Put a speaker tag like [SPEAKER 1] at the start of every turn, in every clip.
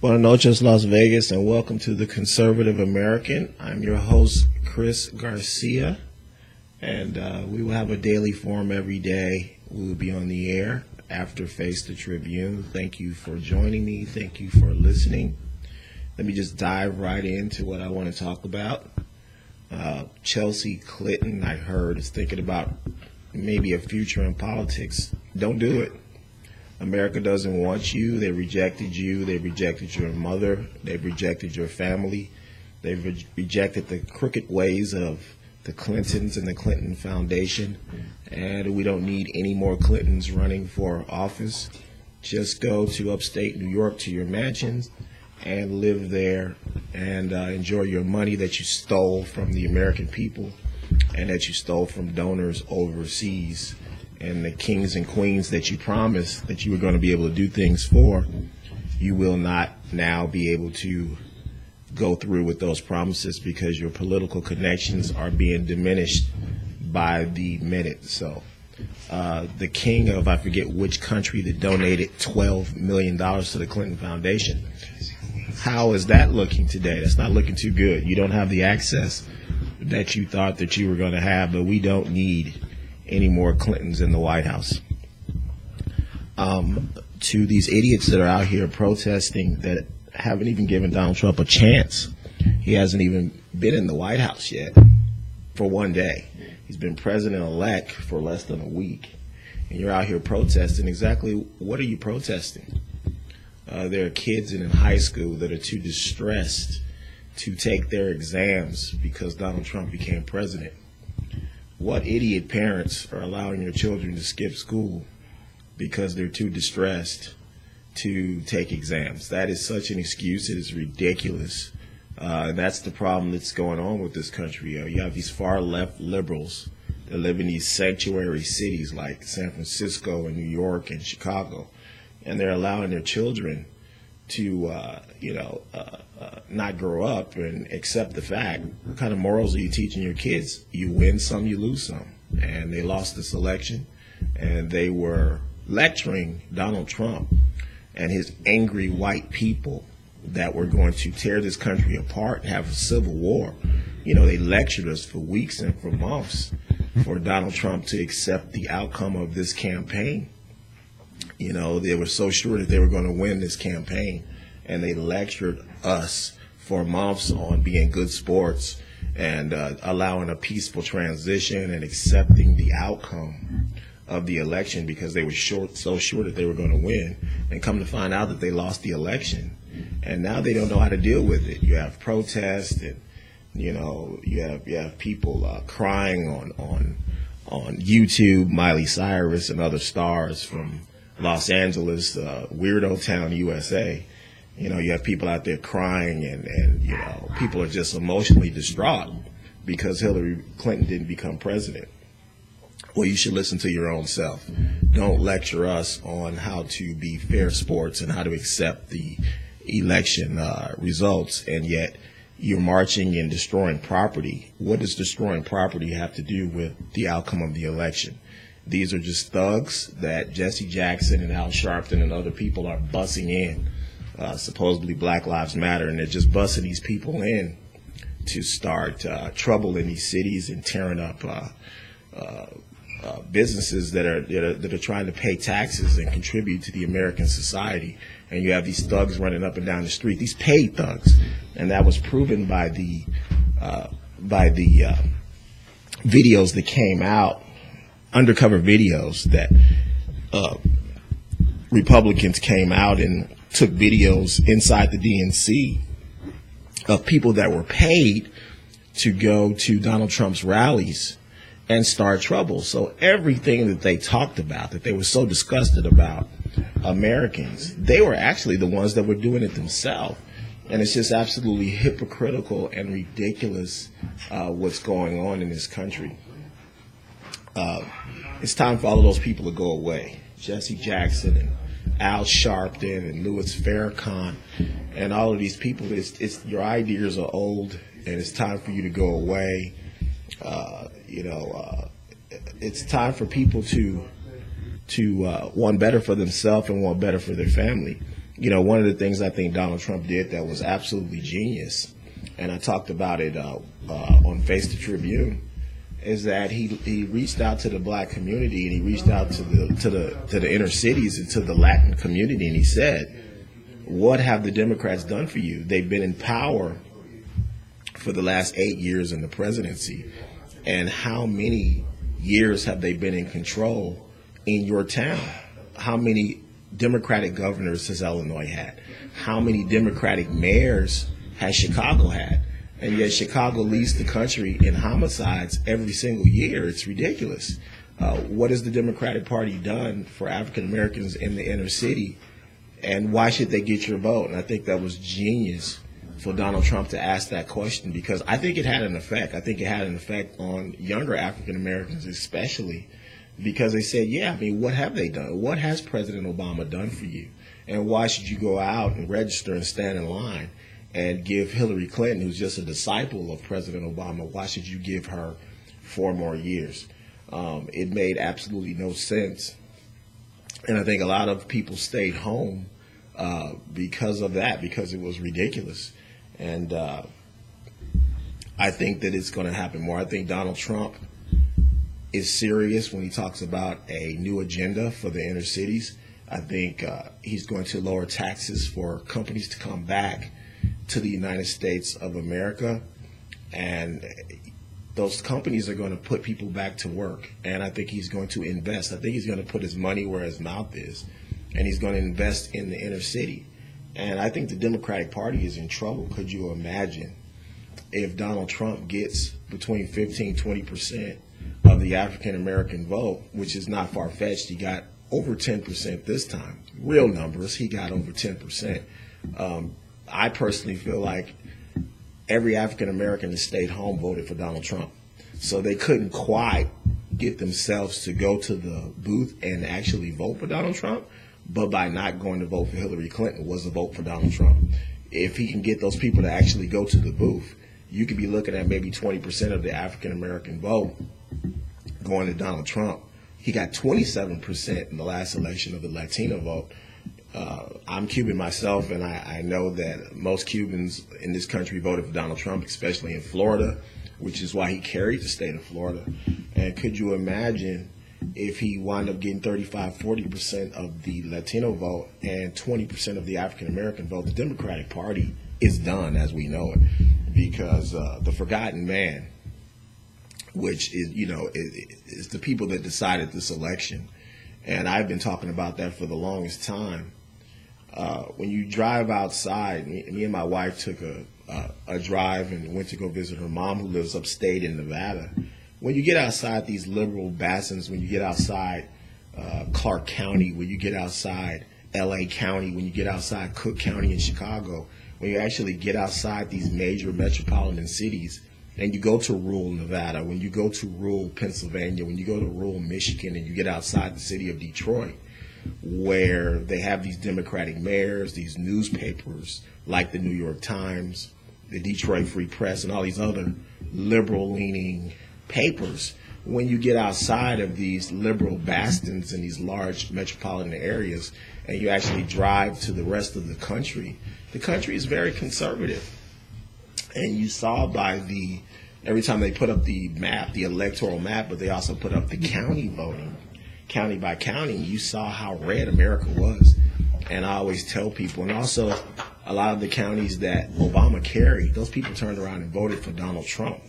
[SPEAKER 1] Buenas noches, Las Vegas, and welcome to the Conservative American. I'm your host, Chris Garcia, and we will have a daily forum every day. We will be on the air after Face the Tribune. Thank you for joining me. Thank you for listening. Let me just dive right into what I want to talk about. Chelsea Clinton, I heard, is thinking about maybe a future in politics. Don't do it. America doesn't want you. They rejected you. They rejected your mother. They've rejected your family. They've rejected the crooked ways of the Clintons and the Clinton Foundation. And we don't need any more Clintons running for office. Just go to upstate New York to your mansions and live there and enjoy your money that you stole from the American people and that you stole from donors overseas. And the kings and queens that you promised that you were going to be able to do things for, you will not now be able to go through with those promises because your political connections are being diminished by the minute. So the king of, I forget which country, that donated $12 million to the Clinton Foundation. How is that looking today? That's not looking too good. You don't have the access that you thought that you were going to have, but we don't need any more Clintons in the White House. To these idiots that are out here protesting that haven't even given Donald Trump a chance. He hasn't even been in the White House yet for one day. He's been president-elect for less than a week. And you're out here protesting. Exactly what are you protesting? There are kids in high school that are too distressed to take their exams because Donald Trump became president. What idiot parents are allowing your children to skip school because they're too distressed to take exams? That is such an excuse. It is ridiculous. That's the problem that's going on with this country. You have these far left liberals that live in these sanctuary cities like San Francisco and New York and Chicago, and they're allowing their children to, not grow up and accept the fact. What kind of morals are you teaching your kids? You win some, you lose some. And they lost this election, and they were lecturing Donald Trump and his angry white people that were going to tear this country apart and have a civil war. You know, they lectured us for weeks and for months for Donald Trump to accept the outcome of this campaign. You know, they were so sure that they were going to win this campaign, and they lectured us for months on being good sports and allowing a peaceful transition and accepting the outcome of the election because they were so sure that they were going to win, and come to find out that they lost the election. And now they don't know how to deal with it. You have protests, and you have people crying on YouTube. Miley Cyrus and other stars from Los Angeles, Weirdo Town, USA. You know, you have people out there crying, and you know, people are just emotionally distraught because Hillary Clinton didn't become president. Well, you should listen to your own self. Don't lecture us on how to be fair sports and how to accept the election results, and yet you're marching and destroying property. What does destroying property have to do with the outcome of the election? These are just thugs that Jesse Jackson and Al Sharpton and other people are bussing in, supposedly Black Lives Matter, and they're just bussing these people in to start trouble in these cities and tearing up businesses that are trying to pay taxes and contribute to the American society. And you have these thugs running up and down the street, these paid thugs, and that was proven by the videos that came out. Undercover videos that Republicans came out and took videos inside the DNC of people that were paid to go to Donald Trump's rallies and start trouble. So everything that they talked about, that they were so disgusted about Americans, they were actually the ones that were doing it themselves. And it's just absolutely hypocritical and ridiculous what's going on in this country. It's time for all of those people to go away. Jesse Jackson and Al Sharpton and Louis Farrakhan and all of these people. It's your ideas are old, and it's time for you to go away. It's time for people to want better for themselves and want better for their family. One of the things I think Donald Trump did that was absolutely genius, and I talked about it on Face the Tribune, is that he reached out to the black community, and he reached out to the inner cities and to the Latin community, and he said, "What have the Democrats done for you? They've been in power for the last 8 years in the presidency, and how many years have they been in control in your town? How many Democratic governors has Illinois had? How many Democratic mayors has Chicago had? And yet Chicago leads the country in homicides every single year. It's ridiculous. What has the Democratic Party done for African Americans in the inner city? And why should they get your vote?" And I think that was genius for Donald Trump to ask that question, because I think it had an effect. I think it had an effect on younger African Americans especially, because they said, yeah, I mean, what have they done? What has President Obama done for you? And why should you go out and register and stand in line and give Hillary Clinton, who's just a disciple of President Obama, why should you give her 4 more years? It made absolutely no sense. And I think a lot of people stayed home because of that, because it was ridiculous. And I think that it's going to happen more. I think Donald Trump is serious when he talks about a new agenda for the inner cities. I think he's going to lower taxes for companies to come back to the United States of America, and those companies are going to put people back to work. And I think he's going to invest. I think he's going to put his money where his mouth is, and he's going to invest in the inner city. And I think the Democratic Party is in trouble. Could you imagine if Donald Trump gets between 15-20% of the African American vote, which is not far-fetched? He got over 10% this time. Real numbers, he got over 10%. I personally feel like every African American that stayed home voted for Donald Trump. So they couldn't quite get themselves to go to the booth and actually vote for Donald Trump, but by not going to vote for Hillary Clinton was a vote for Donald Trump. If he can get those people to actually go to the booth, you could be looking at maybe 20% of the African American vote going to Donald Trump. He got 27% in the last election of the Latino vote. I'm Cuban myself, and I know that most Cubans in this country voted for Donald Trump, especially in Florida, which is why he carried the state of Florida. And could you imagine if he wound up getting 35-40% of the Latino vote and 20% of the African American vote? The Democratic Party is done as we know it, because the forgotten man, which is, is the people that decided this election. And I've been talking about that for the longest time. When you drive outside, me and my wife took a drive and went to go visit her mom, who lives upstate in Nevada. When you get outside these liberal basins, when you get outside Clark County, when you get outside LA County, when you get outside Cook County in Chicago, when you actually get outside these major metropolitan cities, and you go to rural Nevada, when you go to rural Pennsylvania, when you go to rural Michigan, and you get outside the city of Detroit, where they have these Democratic mayors, these newspapers like the New York Times, the Detroit Free Press, and all these other liberal-leaning papers, when you get outside of these liberal bastions in these large metropolitan areas and you actually drive to the rest of the country is very conservative. And you saw every time they put up the map, the electoral map, but they also put up the county voting, county by county, you saw how red America was. And I always tell people, and also a lot of the counties that Obama carried, those people turned around and voted for Donald Trump.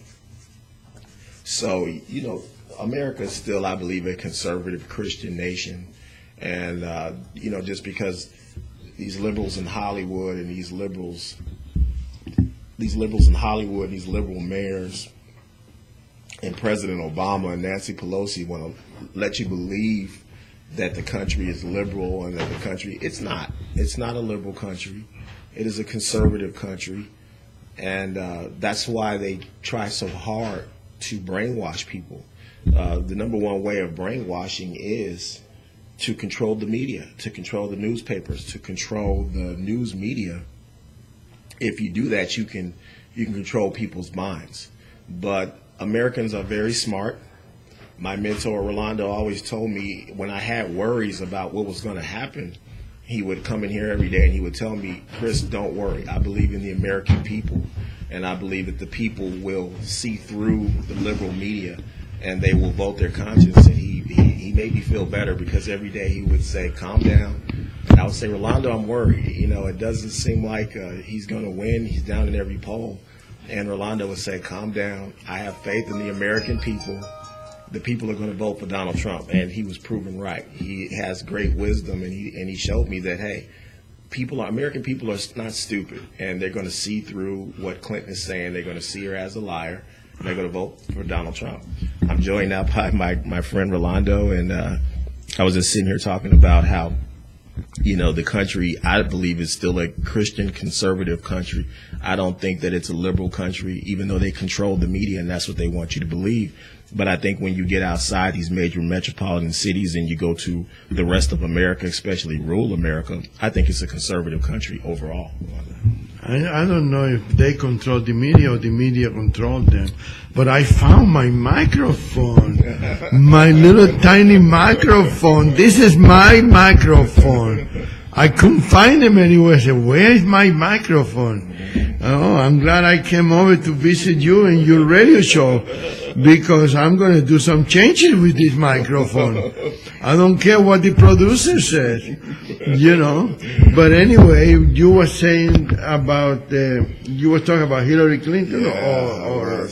[SPEAKER 1] So, America is still, I believe, a conservative Christian nation. And, just because these liberals in Hollywood and these liberal mayors and President Obama and Nancy Pelosi want to let you believe that the country is liberal and that the country, it's not. It's not a liberal country. It is a conservative country. And that's why they try so hard to brainwash people. The number one way of brainwashing is to control the media, to control the newspapers, to control the news media. If you do that, you can control people's minds. But Americans are very smart. My mentor, Rolando, always told me when I had worries about what was going to happen he would come in here every day and he would tell me, Chris, don't worry. I believe in the American people, and I believe that the people will see through the liberal media and they will vote their conscience. And he made me feel better because every day he would say, calm down. And I would say, Rolando, I'm worried. It doesn't seem like he's going to win. He's down in every poll. And Rolando would say, calm down. I have faith in the American people. The people are going to vote for Donald Trump, and he was proven right. He has great wisdom, and he showed me that, hey, American people are not stupid, and they're going to see through what Clinton is saying. They're going to see her as a liar, and they're going to vote for Donald Trump. I'm joined now by my friend Rolando, and I was just sitting here talking about how, the country, I believe, is still a Christian conservative country. I don't think that it's a liberal country, even though they control the media, and that's what they want you to believe. But I think when you get outside these major metropolitan cities and you go to the rest of America, especially rural America, I think it's a conservative country overall.
[SPEAKER 2] I don't know if they control the media or the media control them, but I found my microphone, my little tiny microphone. This is my microphone. I couldn't find him anywhere. I said, where is my microphone? Oh, I'm glad I came over to visit you in your radio show, because I'm going to do some changes with this microphone. I don't care what the producer says, But anyway, you were saying about, you were talking about Hillary Clinton or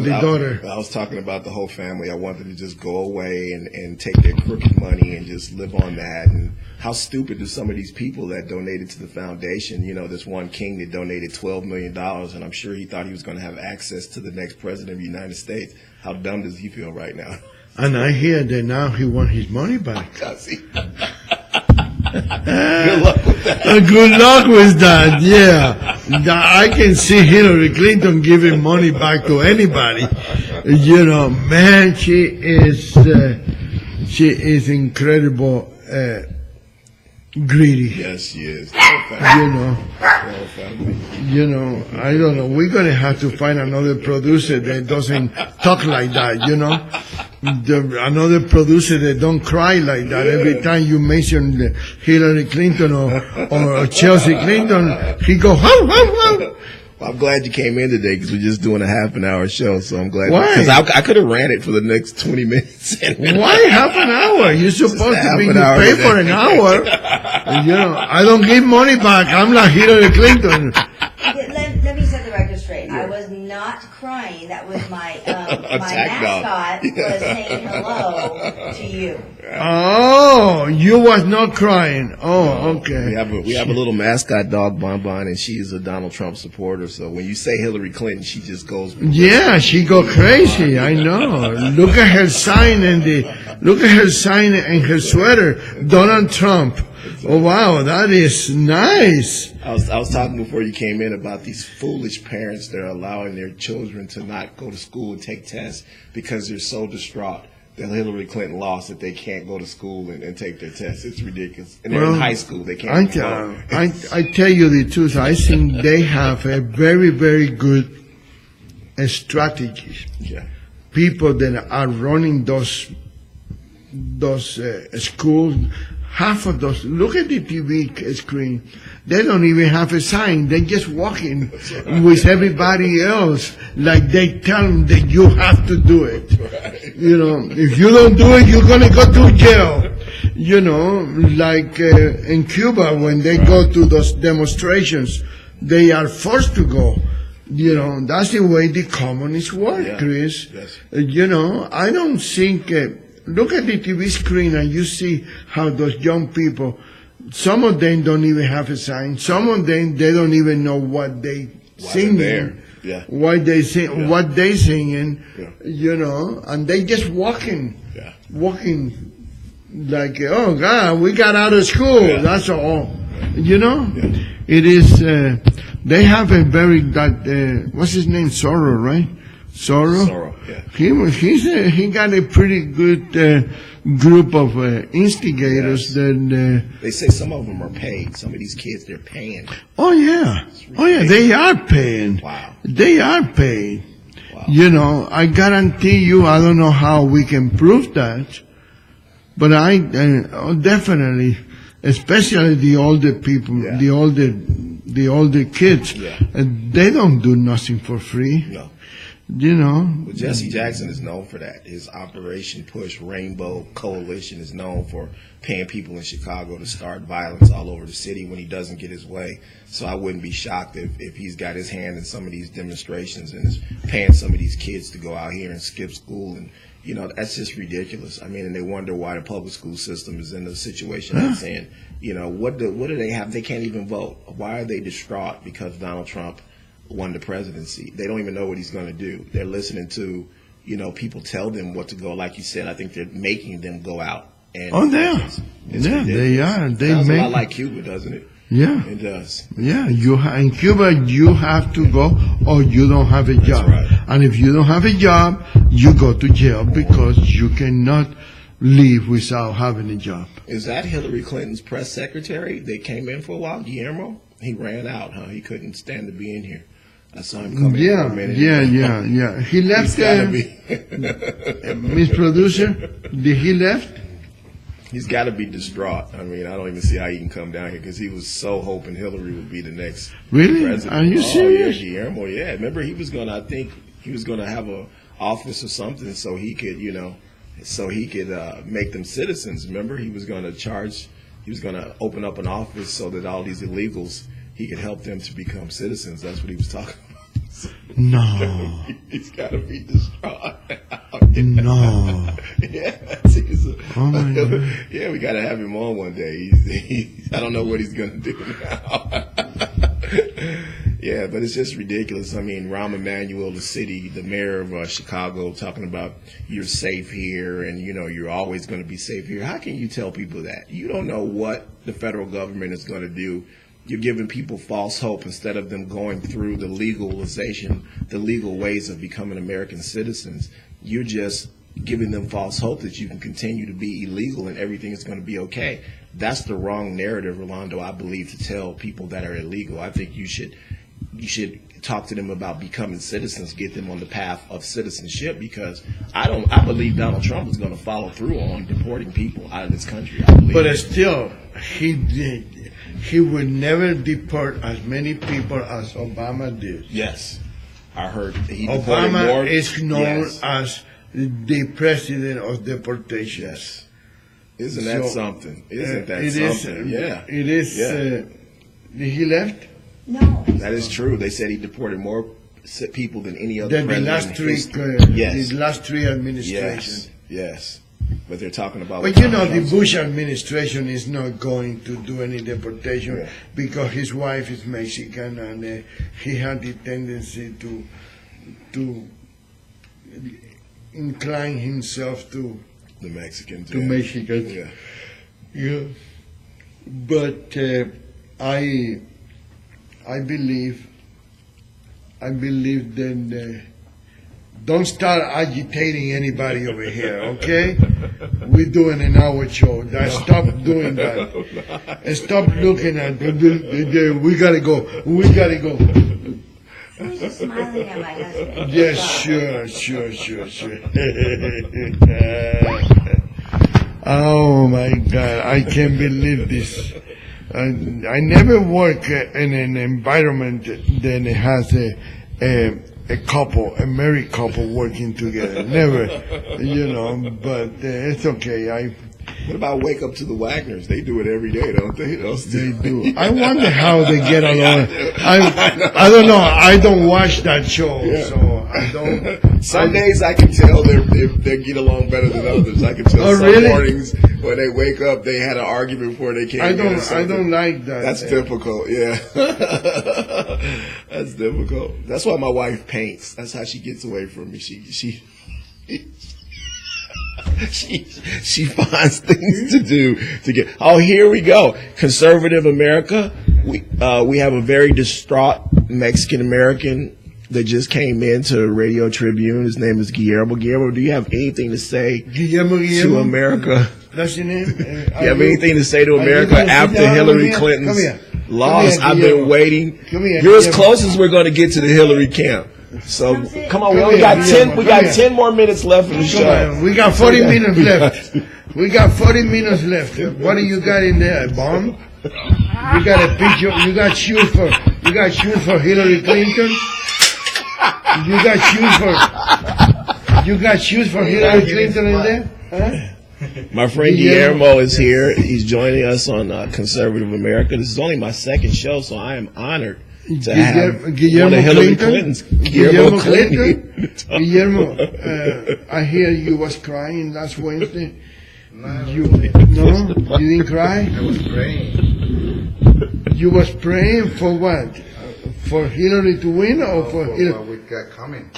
[SPEAKER 2] the daughter.
[SPEAKER 1] I was talking about the whole family. I wanted to just go away and take their crooked money and just live on that. And how stupid do some of these people that donated to the foundation, this one king that donated $12 million, and I'm sure he thought he was going to have access to the next president of the United States. How dumb does he feel right now?
[SPEAKER 2] And I hear that now he wants his money back.
[SPEAKER 1] Does he? Good luck with that.
[SPEAKER 2] Good luck with that, yeah. I can see Hillary Clinton giving money back to anybody. Man, she is incredible, greedy.
[SPEAKER 1] Yes, she is.
[SPEAKER 2] I don't know. We're going to have to find another producer that doesn't talk like that, another producer that don't cry like that. Every time you mention Hillary Clinton or Chelsea Clinton, he go, "How, how, how."
[SPEAKER 1] I'm glad you came in today because we're just doing a half-an-hour show, so I'm glad.
[SPEAKER 2] Why?
[SPEAKER 1] Because I could have ran it for the next 20 minutes.
[SPEAKER 2] Why half an hour? You're supposed to be paid for an hour. I don't give money back. I'm like Hillary Clinton.
[SPEAKER 3] Let me set the record straight. I was not crying. That was my mascot was saying hello to you.
[SPEAKER 2] Oh, you was not crying. Oh, okay.
[SPEAKER 1] We have a little mascot dog, Bonbon, and she is a Donald Trump supporter. So when you say Hillary Clinton, she just goes.
[SPEAKER 2] Yeah, she go crazy. I know. Look at her sign and her sweater, Donald Trump. Oh wow, that is nice.
[SPEAKER 1] I was talking before you came in about these foolish parents that are allowing their children to not go to school and take tests because they're so distraught that Hillary Clinton lost that they can't go to school and take their tests. It's ridiculous. And they're in high school. They can't.
[SPEAKER 2] I tell you the truth. I think they have a very, very good strategy.
[SPEAKER 1] Yeah.
[SPEAKER 2] People that are running those schools. Half of those, look at the TV screen. They don't even have a sign. They're just walking with everybody else like they tell them that you have to do it. Right. If you don't do it, you're going to go to jail. Like in Cuba, when they go to those demonstrations, they are forced to go. That's the way the communists work, Chris.
[SPEAKER 1] Yes.
[SPEAKER 2] I don't think... look at the TV screen and you see how those young people, some of them don't even have a sign. Some of them, they don't even know what they singing.
[SPEAKER 1] Yeah.
[SPEAKER 2] Why they sing, what they singing, and they just walking like, oh God, we got out of school. Yeah. That's all. It is, they have a very, what's his name? Sorrow, right? Sorrow,
[SPEAKER 1] yeah.
[SPEAKER 2] He got a pretty good group of instigators. That
[SPEAKER 1] they say some of them are paid. Some of these kids, they're paying.
[SPEAKER 2] Oh yeah, they are paying.
[SPEAKER 1] Wow,
[SPEAKER 2] they are paid. Wow. I guarantee you. I don't know how we can prove that, but I definitely especially the older people, the older kids, and they don't do nothing for free.
[SPEAKER 1] No.
[SPEAKER 2] You know.
[SPEAKER 1] Well, Jesse Jackson is known for that. His Operation Push Rainbow Coalition is known for paying people in Chicago to start violence all over the city when he doesn't get his way. So I wouldn't be shocked if he's got his hand in some of these demonstrations and is paying some of these kids to go out here and skip school. And, you know, that's just ridiculous. I mean, and they wonder why the public school system is in the situation it's in. You know, what do they have? They can't even vote. Why are they distraught because Donald Trump won the presidency? They don't even know what he's going to do. They're listening to, you know, people tell them what to go. Like you said, I think they're making them go out. And
[SPEAKER 2] they are.
[SPEAKER 1] Sounds a lot like Cuba, doesn't it?
[SPEAKER 2] Yeah,
[SPEAKER 1] it does.
[SPEAKER 2] Yeah, in Cuba you have to go or you don't have a job.
[SPEAKER 1] That's right.
[SPEAKER 2] And if you don't have a job, you go to jail because you cannot leave without having a job.
[SPEAKER 1] Is that Hillary Clinton's press secretary? They came in for a while, Guillermo. He ran out, huh? He couldn't stand to be in here. I saw him come in for a minute.
[SPEAKER 2] Yeah. He left. Miss Producer, did he left?
[SPEAKER 1] He's got to be distraught. I mean, I don't even see how he can come down here because he was so hoping Hillary would be the next president.
[SPEAKER 2] Are you serious?
[SPEAKER 1] Yeah, Guillermo, yeah. Remember, he was going to, I think, he was going to have a office or something so he could, you know, make them citizens. Remember, he was going to open up an office so that all these illegals, he could help them to become citizens. That's what he was talking about.
[SPEAKER 2] No.
[SPEAKER 1] He's got to be distraught.
[SPEAKER 2] No.
[SPEAKER 1] Yeah.
[SPEAKER 2] Oh my God.
[SPEAKER 1] Yeah, we got to have him on one day. I don't know what he's going to do now. Yeah, but it's just ridiculous. I mean, Rahm Emanuel, the mayor of Chicago, talking about you're safe here and, you know, you're always going to be safe here. How can you tell people that? You don't know what the federal government is going to do. You're giving people false hope instead of them going through the legalization, the legal ways of becoming American citizens. You're just giving them false hope that you can continue to be illegal and everything is going to be okay. That's the wrong narrative, Rolando, I believe, to tell people that are illegal. I think you should talk to them about becoming citizens, get them on the path of citizenship, because I believe Donald Trump is going to follow through on deporting people out of this country.
[SPEAKER 2] But still, he would never deport as many people as Obama did.
[SPEAKER 1] Yes. I heard he deported
[SPEAKER 2] Obama
[SPEAKER 1] more.
[SPEAKER 2] is known as the president of deportation.
[SPEAKER 1] Yes. Isn't that something? Isn't that something? Yeah.
[SPEAKER 2] It is.
[SPEAKER 1] Yeah.
[SPEAKER 2] Did he left?
[SPEAKER 3] No.
[SPEAKER 1] That is true. They said he deported more people than any other president.
[SPEAKER 2] The last three administrations.
[SPEAKER 1] Yes. But they're talking about.
[SPEAKER 2] But you know, the Bush administration is not going to do any deportation because his wife is Mexican and he had the tendency to incline himself to
[SPEAKER 1] the Mexicans.
[SPEAKER 2] To Mexicans.
[SPEAKER 1] Yeah.
[SPEAKER 2] Yeah. But I believe that. Don't start agitating anybody over here, okay? We're doing an hour show. Stop doing that. And stop looking at we gotta go.
[SPEAKER 3] I was just smiling at my husband.
[SPEAKER 2] Yes, sure. Oh my God, I can't believe this. I never work in an environment that has a married couple working together. Never, but it's okay.
[SPEAKER 1] What about Wake Up to the Wagners? They do it every day, don't they?
[SPEAKER 2] They do. I wonder how they get along. I don't know. I don't watch that show, so I don't.
[SPEAKER 1] Some days I can tell they get along better than others. I can tell some mornings when they wake up, they had an argument before they came.
[SPEAKER 2] I don't like that.
[SPEAKER 1] That's difficult. Yeah, that's difficult. That's why my wife paints. That's how she gets away from me. She finds things to do to get. Oh, here we go. Conservative America. We have a very distraught Mexican American that just came into Radio Tribune. His name is Guillermo. Guillermo, do you have anything to say to America?
[SPEAKER 2] That's your name?
[SPEAKER 1] Do you have anything to say to America after Hillary Clinton's loss? I've been waiting. You're as close as we're going to get to the Hillary camp. So
[SPEAKER 3] Come sit.
[SPEAKER 1] come on, we
[SPEAKER 2] Come
[SPEAKER 1] only
[SPEAKER 2] here,
[SPEAKER 1] got
[SPEAKER 2] come
[SPEAKER 1] 10. We
[SPEAKER 2] here.
[SPEAKER 1] got 10 more minutes left in the
[SPEAKER 2] Come
[SPEAKER 1] show.
[SPEAKER 2] on, we got 40 minutes left. We got 40 minutes left. What do you got in there? A bomb? You got a picture. You got shoes for Hillary Clinton. You got shoes for Hillary Clinton in there? Huh?
[SPEAKER 1] My friend Guillermo is here. He's joining us on Conservative America. This is only my second show, so I am honored to have
[SPEAKER 2] Guillermo
[SPEAKER 1] one of Hillary
[SPEAKER 2] Clinton?
[SPEAKER 1] Clinton's Guillermo
[SPEAKER 2] Clinton?
[SPEAKER 1] Clinton.
[SPEAKER 2] Guillermo, I hear you was crying last Wednesday.
[SPEAKER 4] No,
[SPEAKER 2] You didn't cry?
[SPEAKER 4] I was praying.
[SPEAKER 2] You was praying for what? For Hillary to win or for Hillary?
[SPEAKER 4] what we got coming.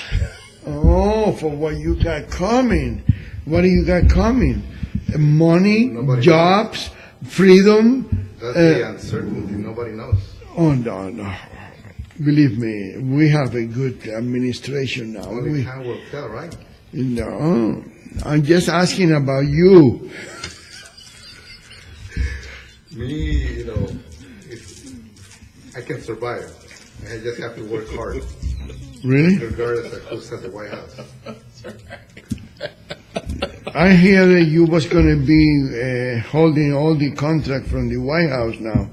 [SPEAKER 2] Oh, for what you got coming. What do you got coming? Money,
[SPEAKER 4] Nobody
[SPEAKER 2] jobs, freedom.
[SPEAKER 4] That's the uncertainty. Nobody knows.
[SPEAKER 2] Oh, no. Believe me, we have a good administration now.
[SPEAKER 4] Only time will tell, right?
[SPEAKER 2] No, I'm just asking about you.
[SPEAKER 4] Me, I can survive. I just have to work hard,
[SPEAKER 2] Really?
[SPEAKER 4] regardless of who's at the White House.
[SPEAKER 2] I hear that you was going to be holding all the contract from the White House now.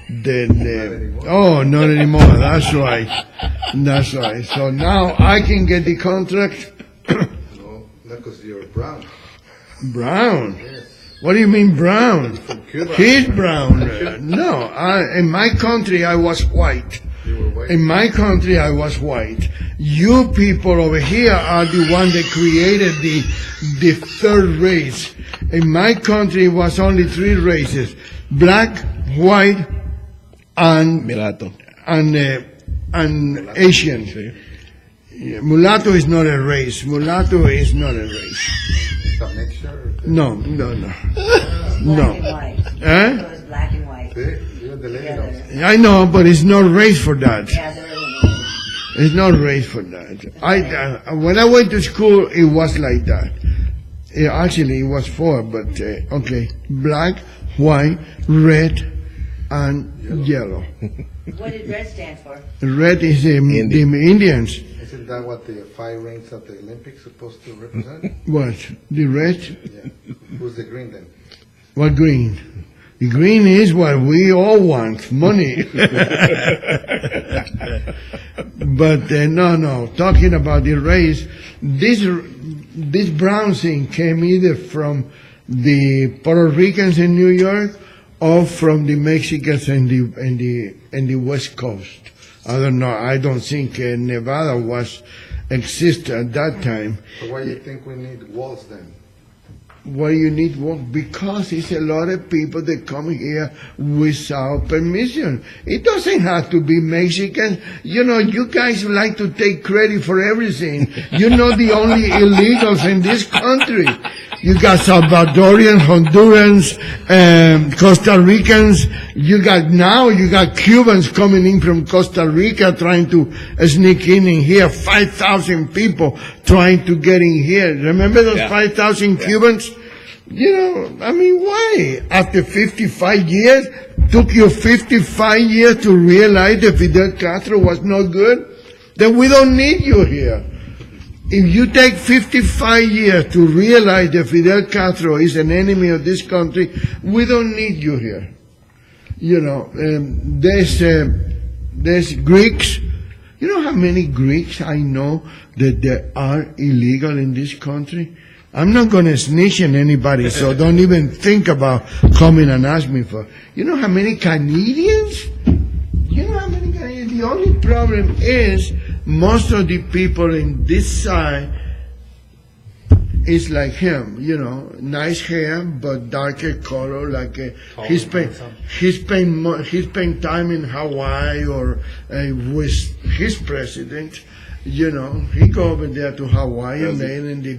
[SPEAKER 2] Not anymore. That's right. That's right. So now I can get the contract.
[SPEAKER 4] No, not because you're brown.
[SPEAKER 2] Brown.
[SPEAKER 4] Yes.
[SPEAKER 2] What do you mean brown?
[SPEAKER 4] From Cuba.
[SPEAKER 2] He's brown. No, in my country I was white.
[SPEAKER 4] You were white.
[SPEAKER 2] In my country I was white. You people over here are the one that created the third race. In my country it was only three races: black, white, and
[SPEAKER 1] Mirato.
[SPEAKER 2] Asian. Yeah, mulatto is not a race. Mulatto is not a race.
[SPEAKER 4] Some mixture.
[SPEAKER 2] No.
[SPEAKER 3] Black and white.
[SPEAKER 2] Eh?
[SPEAKER 3] It was black and white.
[SPEAKER 4] See, even the lady knows.
[SPEAKER 2] I know, but it's not race for that.
[SPEAKER 3] Yeah, there was
[SPEAKER 2] It's not race for that. When I went to school, it was like that. Actually, it was four, but okay. Black, white, red, and yellow.
[SPEAKER 3] What did red stand for?
[SPEAKER 2] Red is the Indians.
[SPEAKER 4] Isn't that what the 5 rings of the Olympics supposed to represent?
[SPEAKER 2] What? The red?
[SPEAKER 4] Yeah. Who's the green then?
[SPEAKER 2] What green? The green is what we all want, money. But no. Talking about the race, this brown thing came either from the Puerto Ricans in New York or from the Mexicans in the West Coast. I don't know. I don't think Nevada exist at that time.
[SPEAKER 4] So why do you think we need walls then?
[SPEAKER 2] Why you need one? Because it's a lot of people that come here without permission. It doesn't have to be Mexican. You guys like to take credit for everything. You're not the only illegals in this country. You got Salvadorians, Hondurans, Costa Ricans. You got Cubans coming in from Costa Rica trying to sneak in here. 5,000 people trying to get in here. Remember those 5,000 Cubans? Why? After 55 years, took you 55 years to realize that Fidel Castro was no good? Then we don't need you here. If you take 55 years to realize that Fidel Castro is an enemy of this country, we don't need you here. There's Greeks. You know how many Greeks I know that they are illegal in this country? I'm not going to snitch on anybody, so don't even think about coming and ask me for. You know how many Canadians? The only problem is most of the people in this side is like him, nice hair but darker color. Like he spent time in Hawaii or with his president. He go over there to Hawaii and then in the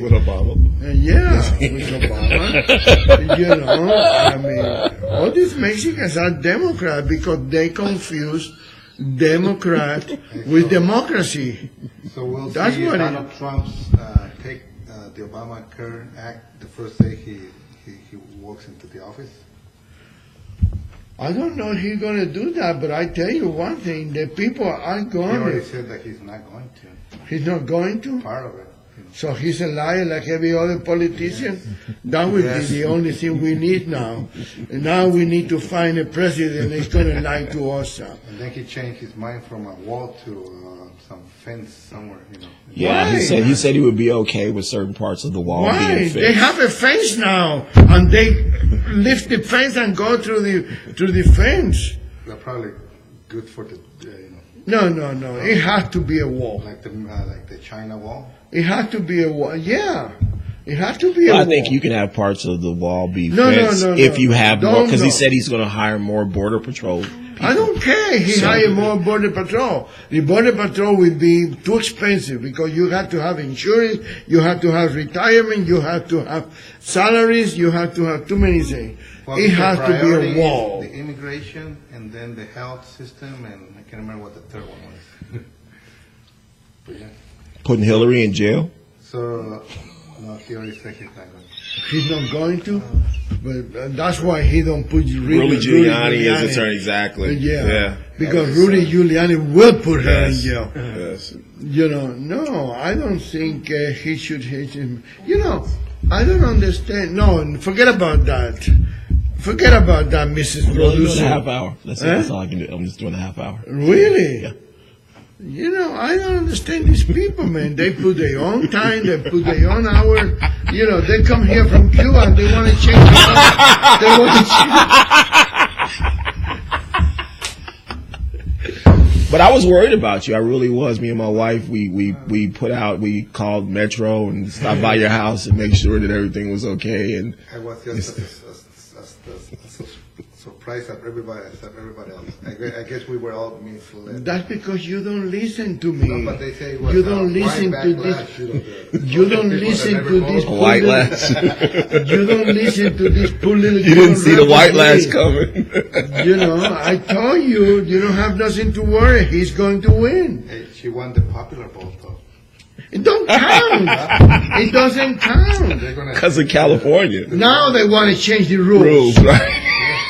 [SPEAKER 1] With Obama.
[SPEAKER 2] With Obama. All these Mexicans are Democrats because they confuse Democrat with democracy.
[SPEAKER 4] So we'll
[SPEAKER 2] That's
[SPEAKER 4] see
[SPEAKER 2] what
[SPEAKER 4] Donald Trump's take the Obamacare Act the first day he walks into the office.
[SPEAKER 2] I don't know if he's going to do that, but I tell you one thing, the people are
[SPEAKER 4] He
[SPEAKER 2] going
[SPEAKER 4] already
[SPEAKER 2] to.
[SPEAKER 4] said that he's not going to.
[SPEAKER 2] He's not going to?
[SPEAKER 4] Part of it.
[SPEAKER 2] So he's a liar like every other politician? That would
[SPEAKER 4] Yes.
[SPEAKER 2] be the only thing we need now. And now we need to find a president that's going to lie to us.
[SPEAKER 4] And then he changed his mind from a wall to some fence somewhere,
[SPEAKER 1] Yeah,
[SPEAKER 2] Why?
[SPEAKER 1] he said he would be okay with certain parts of the wall
[SPEAKER 2] Why?
[SPEAKER 1] being fixed.
[SPEAKER 2] They have a fence now, and they lift the fence and go through the fence.
[SPEAKER 4] They're probably good for the,
[SPEAKER 2] No. It has to be a wall.
[SPEAKER 4] like the China wall.
[SPEAKER 2] It has to be a wall. Yeah. It has to be a wall.
[SPEAKER 1] I think you can have parts of the wall be
[SPEAKER 2] No,
[SPEAKER 1] fenced if you have more,
[SPEAKER 2] Don't,
[SPEAKER 1] because
[SPEAKER 2] no.
[SPEAKER 1] he said he's going to hire more border patrol.
[SPEAKER 2] I don't care. He hire more border patrol. The border patrol will be too expensive because you have to have insurance, you have to have retirement, you have to have salaries, you have to have too many things.
[SPEAKER 4] Well,
[SPEAKER 2] It
[SPEAKER 4] the
[SPEAKER 2] has to be
[SPEAKER 4] priority
[SPEAKER 2] a
[SPEAKER 4] is
[SPEAKER 2] wall.
[SPEAKER 4] The immigration and then the health system, and I can't remember what the third one was. But yeah.
[SPEAKER 1] Putting Hillary in jail?
[SPEAKER 4] So, no, he already said he's not going.
[SPEAKER 2] He's not going to, but that's why he don't put
[SPEAKER 1] Rudy Giuliani as attorney, exactly.
[SPEAKER 2] Yeah, because Rudy Giuliani will put her in
[SPEAKER 1] Yes.
[SPEAKER 2] jail.
[SPEAKER 1] Yes.
[SPEAKER 2] No, I don't think he should hit him. I don't understand. No, forget about that. Forget about that, Mrs.
[SPEAKER 1] I'm doing a
[SPEAKER 2] Producer.
[SPEAKER 1] half hour. That's all I can do. I'm just doing a half hour.
[SPEAKER 2] Really?
[SPEAKER 1] Yeah.
[SPEAKER 2] I don't understand these people, man. They put their own time, they put their own hour. They come here from Cuba and they want to change the law. They want to change.
[SPEAKER 1] But I was worried about you. I really was. Me and my wife, we called Metro and stopped by your house and make sure that everything was okay. And
[SPEAKER 4] I was just surprised at everybody else. I guess we were all misled.
[SPEAKER 2] That's because you don't listen to me.
[SPEAKER 4] No, but they say it was
[SPEAKER 2] You don't listen to this. You don't listen to this.
[SPEAKER 1] white lash.
[SPEAKER 2] You don't listen to this poor little.
[SPEAKER 1] You didn't see the white lash
[SPEAKER 2] coming.
[SPEAKER 1] coming.
[SPEAKER 2] I told you, you don't have nothing to worry. He's going to win.
[SPEAKER 4] Hey, she won the popular vote, though.
[SPEAKER 2] It don't count. It doesn't count.
[SPEAKER 4] They're gonna.
[SPEAKER 1] Because of California.
[SPEAKER 2] Now they want to change the rules.
[SPEAKER 1] Rules, right?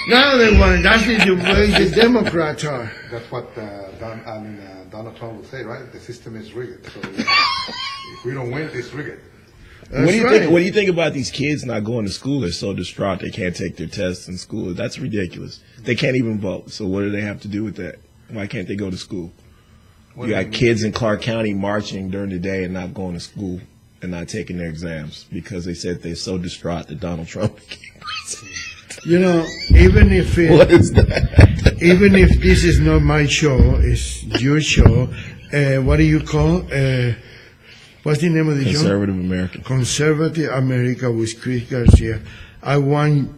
[SPEAKER 2] Now they want. That's the way the Democrats are.
[SPEAKER 4] That's what Donald Trump would say, right? The system is rigged. So if we don't win, it's rigged.
[SPEAKER 2] That's
[SPEAKER 1] What do you
[SPEAKER 2] right.
[SPEAKER 1] think? What do you think about these kids not going to school? They're so distraught they can't take their tests in school. That's ridiculous. They can't even vote. So what do they have to do with that? Why can't they go to school? You got kids in Clark County marching during the day and not going to school and not taking their exams because they said they're so distraught that Donald Trump became president.
[SPEAKER 2] Even if
[SPEAKER 1] What is that?
[SPEAKER 2] even if this is not my show, it's your show. What do you call? What's the name of the show?
[SPEAKER 1] Conservative American.
[SPEAKER 2] Conservative America with Chris Garcia. I want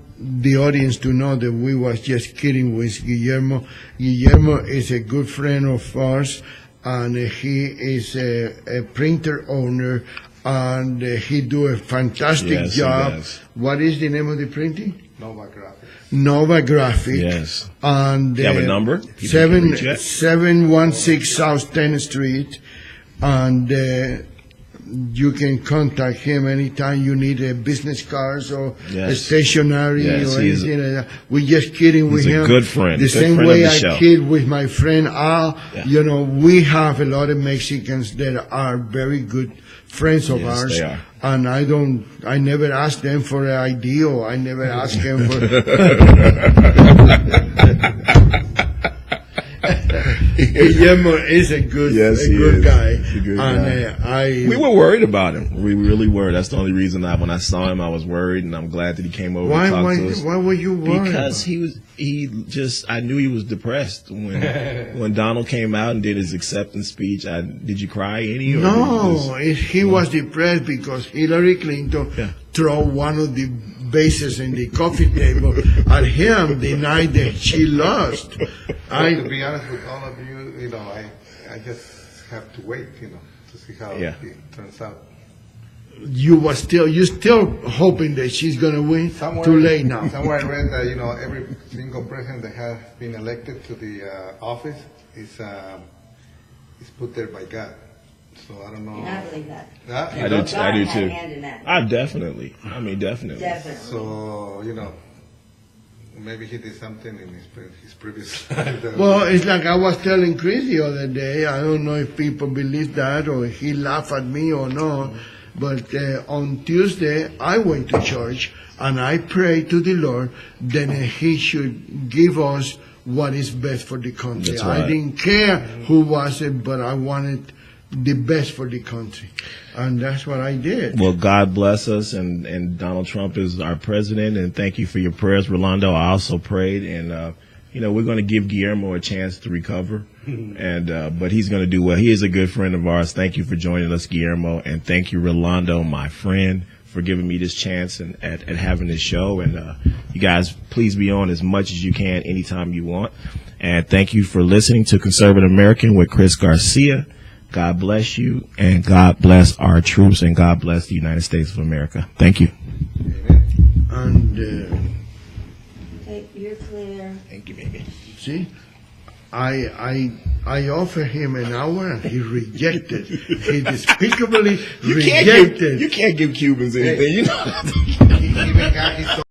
[SPEAKER 2] the audience to know that we was just kidding with Guillermo. Guillermo is a good friend of ours, and he is a printer owner, and he do a fantastic
[SPEAKER 1] Yes, he
[SPEAKER 2] job.
[SPEAKER 1] does.
[SPEAKER 2] What is the name of the printing?
[SPEAKER 4] Nova Graphics.
[SPEAKER 2] Nova Graphic.
[SPEAKER 1] Yes.
[SPEAKER 2] And
[SPEAKER 1] You have a number? People can
[SPEAKER 2] Seven
[SPEAKER 1] reach it?
[SPEAKER 2] 716 South 10th Street, and you can contact him anytime you need a business cards or a
[SPEAKER 1] Yes.
[SPEAKER 2] stationery
[SPEAKER 1] Yes,
[SPEAKER 2] or
[SPEAKER 1] he is
[SPEAKER 2] anything like that. We're just kidding with
[SPEAKER 1] He's a
[SPEAKER 2] him.
[SPEAKER 1] good friend.
[SPEAKER 2] The
[SPEAKER 1] Good
[SPEAKER 2] same
[SPEAKER 1] friend
[SPEAKER 2] way
[SPEAKER 1] of the
[SPEAKER 2] I
[SPEAKER 1] show.
[SPEAKER 2] kid with my friend Al.
[SPEAKER 1] Yeah.
[SPEAKER 2] We have a lot of Mexicans that are very good friends of
[SPEAKER 1] Yes,
[SPEAKER 2] ours.
[SPEAKER 1] they are.
[SPEAKER 2] And I never ask them for an ID, or I never ask them for. Guillermo is a good,
[SPEAKER 1] Yes,
[SPEAKER 2] a
[SPEAKER 1] he
[SPEAKER 2] good
[SPEAKER 1] is.
[SPEAKER 2] guy.
[SPEAKER 1] He's a good
[SPEAKER 2] And
[SPEAKER 1] guy. We were worried about him. We really were. That's the only reason when I saw him, I was worried, and I'm glad that he came over
[SPEAKER 2] why,
[SPEAKER 1] to talk
[SPEAKER 2] why,
[SPEAKER 1] to us.
[SPEAKER 2] why were you worried?
[SPEAKER 1] Because I knew he was depressed when Donald came out and did his acceptance speech. Did you cry any? Or
[SPEAKER 2] No, he was depressed because Hillary Clinton threw one of the bases in the coffee table at him the night that she lost.
[SPEAKER 4] To be honest with all of you, I just have to wait, to see how it turns out.
[SPEAKER 2] You still hoping that she's gonna win? Too late now.
[SPEAKER 4] Somewhere I read that every single president that has been elected to the office is put there by God. So I don't know.
[SPEAKER 3] And I believe that.
[SPEAKER 4] Huh?
[SPEAKER 1] I do too.
[SPEAKER 3] Hand in that.
[SPEAKER 1] Definitely. I mean, definitely.
[SPEAKER 3] Definitely.
[SPEAKER 4] So maybe he did something in his previous life.
[SPEAKER 2] Well, it's like I was telling Chris the other day. I don't know if people believe that or he laughed at me or not. But on Tuesday, I went to church and I prayed to the Lord that He should give us what is best for the country.
[SPEAKER 1] That's right.
[SPEAKER 2] I didn't care who was it, but I wanted the best for the country. And that's what I did.
[SPEAKER 1] Well, God bless us, and Donald Trump is our president, and thank you for your prayers, Rolando. I also prayed, and we're going to give Guillermo a chance to recover, and but he's going to do well. He is a good friend of ours. Thank you for joining us, Guillermo, and thank you, Rolando, my friend, for giving me this chance and at having this show. And you guys, please be on as much as you can anytime you want. And thank you for listening to Conservative American with Chris Garcia. God bless you, and God bless our troops, and God bless the United States of America. Thank you.
[SPEAKER 2] And
[SPEAKER 3] Okay, you're clear.
[SPEAKER 1] Thank you, baby.
[SPEAKER 2] see, I offered him an hour and he rejected. He despicably rejected.
[SPEAKER 1] You can't give Cubans anything. You know.
[SPEAKER 4] He even got his